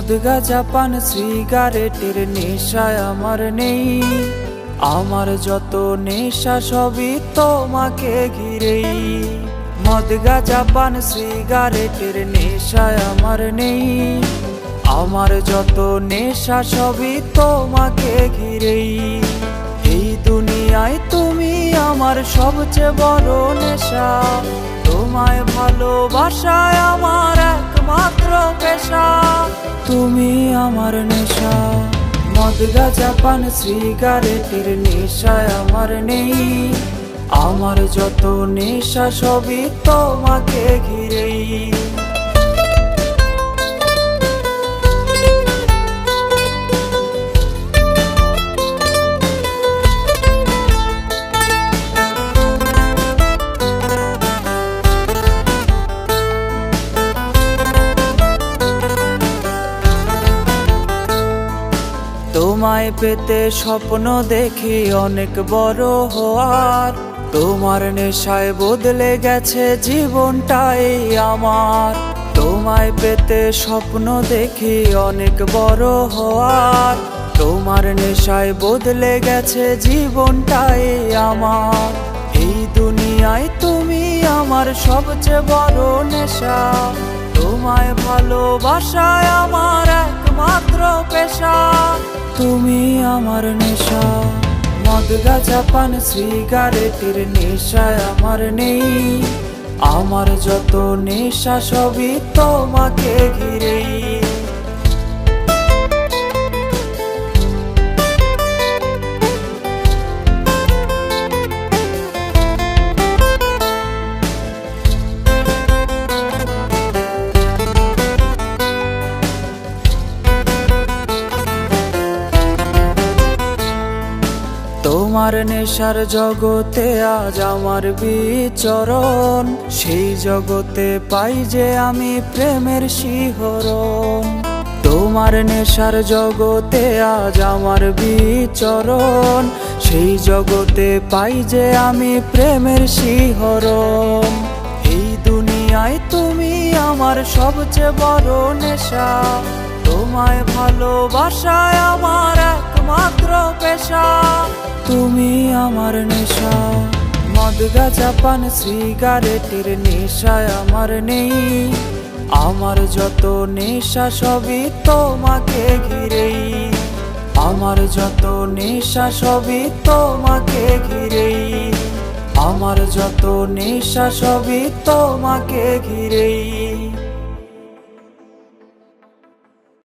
মদ গাঁজা পান সিগারেটের নেশায় আমার নেই, আমার যত নেশা সবই তোমাকে ঘিরেই। মদ গাঁজা পান সিগারেটের নেশায় আমার নেই, আমার যত নেশা সবই তোমাকে ঘিরেই। এই দুনিয়ায় তুমি আমার সবচেয়ে বড় নেশা, তোমায় ভালোবাসায় আমার একমাত্র পেশা। তুমি আমার নেশা, মদ গাঁজা পান সিগারেটের নেশায় আমার নেই, আমার যত নেশা সবই তোমাকে ঘিরেই। তোমায় পেতে স্বপ্ন দেখি অনেক বড় হওয়ার, তোমার নেশায় বদলে গেছে জীবনটাই আমার। তোমায় পেতে স্বপ্ন দেখি অনেক বড় হওয়ার, তোমার নেশায় বদলে গেছে জীবনটাই আমার। এই দুনিয়ায় তুমি আমার সবচেয়ে বড় নেশা, তোমায় ভালোবাসায় আমার একমাত্র পেশা। তুমি আমার নেশা, মদ গাঁজা পান সিগারেটের নেশায় আমার নেই, আমার যত নেশা সবই তোমাকে ঘিরেই। তোমার নেশার জগতে আজ আমার বিচরণ, সেই জগতে পাই যে আমি প্রেমের শিহরণ। তোমার নেশার জগতে আজ আমার বিচরণ, সেই জগতে পাই যে আমি প্রেমের শিহরণ। এই দুনিয়ায় তুমি আমার সবচেয়ে বড় নেশা, তোমায় ভালোবাসায় আমার একমাত্র পেশা। তুমি আমার নেশা, মদ গাঁজা পান সিগারেটের নেশায় আমার নেই, আমার যত নেশা সবই তোমাকে ঘিরেই। আমার যত নেশা সবই তোমাকে ঘিরেই, আমার যত নেশা সবই তোমাকে ঘিরেই।